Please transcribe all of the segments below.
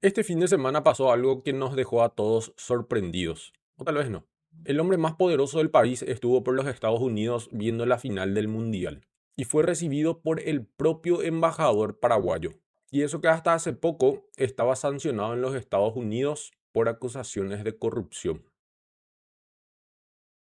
Este fin de semana pasó algo que nos dejó a todos sorprendidos, o tal vez no. El hombre más poderoso del país estuvo por los Estados Unidos viendo la final del Mundial y fue recibido por el propio embajador paraguayo. Y eso que hasta hace poco estaba sancionado en los Estados Unidos por acusaciones de corrupción.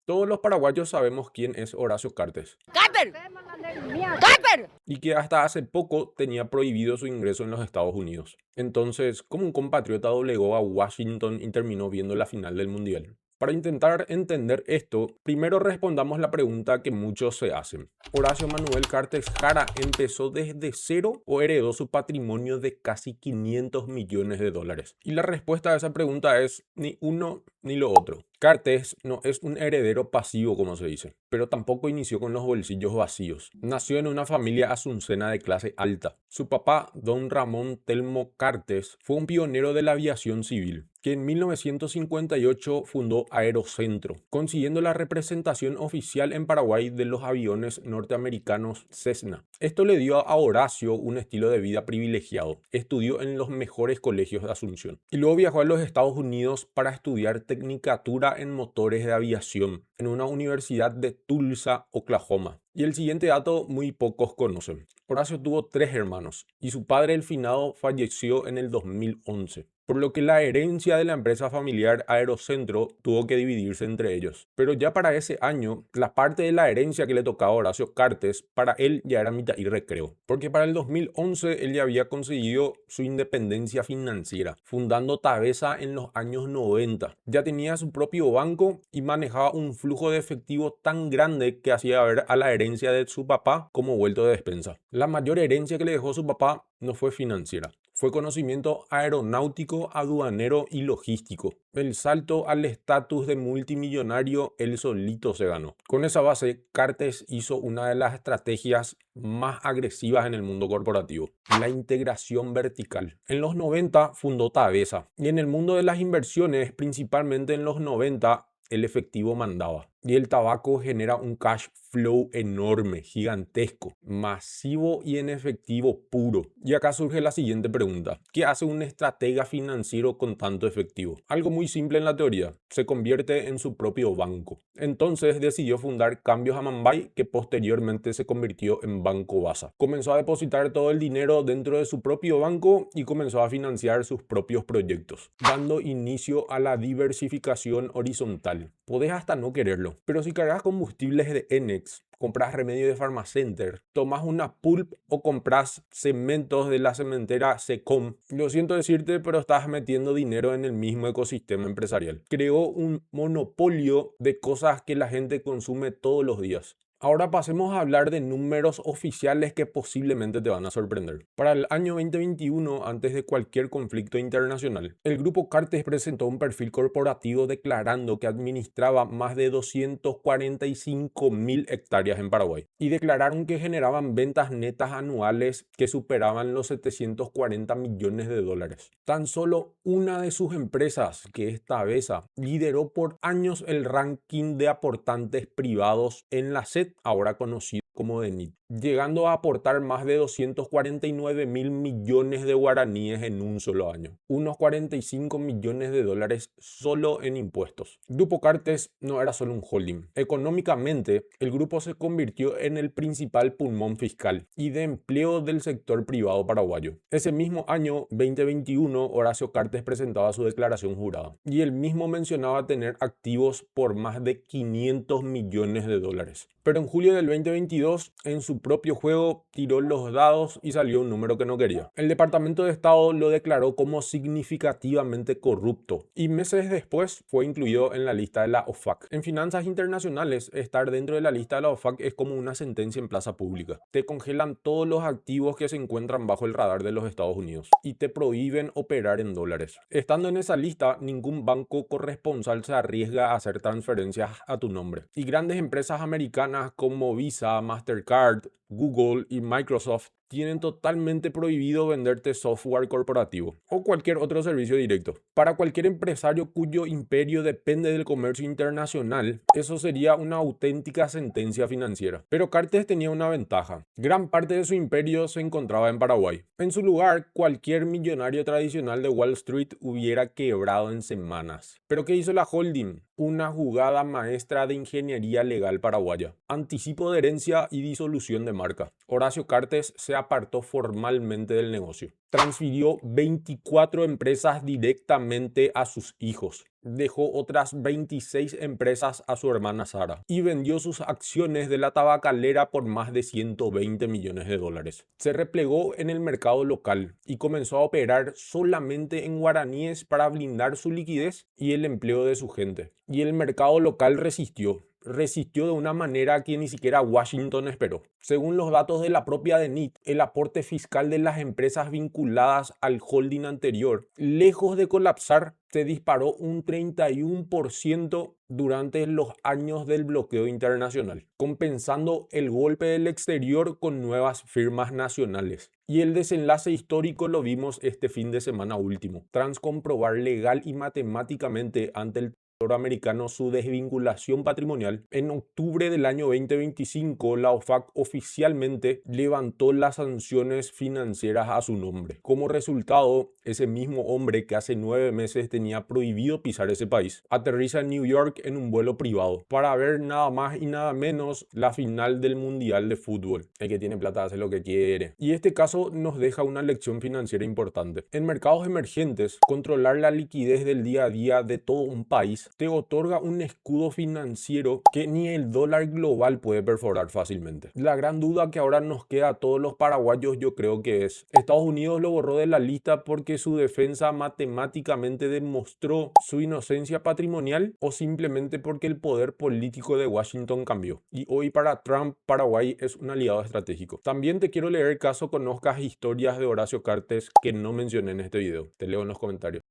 Todos los paraguayos sabemos quién es Horacio Cartes ¡Carter! ¡Carter! y que hasta hace poco tenía prohibido su ingreso en los Estados Unidos. Entonces, ¿cómo un compatriota doblegó a Washington y terminó viendo la final del Mundial? Para intentar entender esto, primero respondamos la pregunta que muchos se hacen. ¿Horacio Manuel Cartes Jara empezó desde cero o heredó su patrimonio de casi 500 millones de dólares? Y la respuesta a esa pregunta es ni uno ni lo otro. Cartes no es un heredero pasivo, como se dice, pero tampoco inició con los bolsillos vacíos. Nació en una familia asuncena de clase alta. Su papá, don Ramón Telmo Cartes, fue un pionero de la aviación civil, que en 1958 fundó Aerocentro, consiguiendo la representación oficial en Paraguay de los aviones norteamericanos Cessna. Esto le dio a Horacio un estilo de vida privilegiado. Estudió en los mejores colegios de Asunción y luego viajó a los Estados Unidos para estudiar tecnicatura en motores de aviación en una universidad de Tulsa, Oklahoma. Y el siguiente dato muy pocos conocen. Horacio tuvo 3 hermanos y su padre, el finado, falleció en el 2011, por lo que la herencia de la empresa familiar Aerocentro tuvo que dividirse entre ellos. Pero ya para ese año, la parte de la herencia que le tocaba a Horacio Cartes, para él ya era mitad y recreo, porque para el 2011 él ya había conseguido su independencia financiera, fundando Tabesa en los años 90. Ya tenía su propio banco y manejaba un flujo de efectivo tan grande que hacía ver a la herencia de su papá como vuelto de despensa. La mayor herencia que le dejó su papá no fue financiera, fue conocimiento aeronáutico, aduanero y logístico. El salto al estatus de multimillonario él solito se ganó. Con esa base, Cartes hizo una de las estrategias más agresivas en el mundo corporativo, la integración vertical. En los 90 fundó Tabesa y en el mundo de las inversiones, principalmente en los 90, el efectivo mandaba. Y el tabaco genera un cash flow enorme, gigantesco, masivo y en efectivo puro. Y acá surge la siguiente pregunta. ¿Qué hace un estratega financiero con tanto efectivo? Algo muy simple en la teoría. Se convierte en su propio banco. Entonces decidió fundar Cambios a Mumbai, que posteriormente se convirtió en Banco Basa. Comenzó a depositar todo el dinero dentro de su propio banco y comenzó a financiar sus propios proyectos, dando inicio a la diversificación horizontal. Podés hasta no quererlo, pero si cargas combustibles de Enex, compras remedio de Pharmacenter, tomas una pulp o compras cementos de la cementera Secom, lo siento decirte, pero estás metiendo dinero en el mismo ecosistema empresarial. Creó un monopolio de cosas que la gente consume todos los días. Ahora pasemos a hablar de números oficiales que posiblemente te van a sorprender. Para el año 2021, antes de cualquier conflicto internacional, el grupo Cartes presentó un perfil corporativo declarando que administraba más de 245.000 hectáreas en Paraguay y declararon que generaban ventas netas anuales que superaban los 740 millones de dólares. Tan solo una de sus empresas, que es Tabesa, lideró por años el ranking de aportantes privados en la SED, ahora conocido como DENIT, llegando a aportar más de 249.000 millones de guaraníes en un solo año, unos 45 millones de dólares solo en impuestos. Grupo Cartes no era solo un holding. Económicamente, el grupo se convirtió en el principal pulmón fiscal y de empleo del sector privado paraguayo. Ese mismo año, 2021, Horacio Cartes presentaba su declaración jurada y él mismo mencionaba tener activos por más de 500 millones de dólares. Pero en julio del 2022, en su propio juego, tiró los dados y salió un número que no quería. El Departamento de Estado lo declaró como significativamente corrupto y meses después fue incluido en la lista de la OFAC. En finanzas internacionales, estar dentro de la lista de la OFAC es como una sentencia en plaza pública. Te congelan todos los activos que se encuentran bajo el radar de los Estados Unidos y te prohíben operar en dólares. Estando en esa lista, ningún banco corresponsal se arriesga a hacer transferencias a tu nombre. Y grandes empresas americanas como Visa, Mastercard, Google y Microsoft tienen totalmente prohibido venderte software corporativo o cualquier otro servicio directo. Para cualquier empresario cuyo imperio depende del comercio internacional, eso sería una auténtica sentencia financiera. Pero Cartes tenía una ventaja. Gran parte de su imperio se encontraba en Paraguay. En su lugar, cualquier millonario tradicional de Wall Street hubiera quebrado en semanas. ¿Pero qué hizo la holding? Una jugada maestra de ingeniería legal paraguaya. Anticipo de herencia y disolución de marca. Horacio Cartes se apartó formalmente del negocio. Transfirió 24 empresas directamente a sus hijos. Dejó otras 26 empresas a su hermana Sara y vendió sus acciones de la tabacalera por más de 120 millones de dólares. Se replegó en el mercado local y comenzó a operar solamente en guaraníes para blindar su liquidez y el empleo de su gente. Y el mercado local resistió de una manera que ni siquiera Washington esperó. Según los datos de la propia DENIT, el aporte fiscal de las empresas vinculadas al holding anterior, lejos de colapsar, se disparó un 31% durante los años del bloqueo internacional, compensando el golpe del exterior con nuevas firmas nacionales. Y el desenlace histórico lo vimos este fin de semana último, tras comprobar legal y matemáticamente ante el americano su desvinculación patrimonial. En octubre del año 2025, la OFAC oficialmente levantó las sanciones financieras a su nombre. Como resultado, ese mismo hombre que hace 9 meses tenía prohibido pisar ese país, aterriza en New York en un vuelo privado para ver nada más y nada menos la final del Mundial de Fútbol. El que tiene plata hace lo que quiere. Y este caso nos deja una lección financiera importante. En mercados emergentes, controlar la liquidez del día a día de todo un país te otorga un escudo financiero que ni el dólar global puede perforar fácilmente. La gran duda que ahora nos queda a todos los paraguayos, yo creo que es: ¿Estados Unidos lo borró de la lista porque su defensa matemáticamente demostró su inocencia patrimonial, o simplemente porque el poder político de Washington cambió? Y hoy para Trump, Paraguay es un aliado estratégico. También te quiero leer caso conozcas historias de Horacio Cartes que no mencioné en este video. Te leo en los comentarios.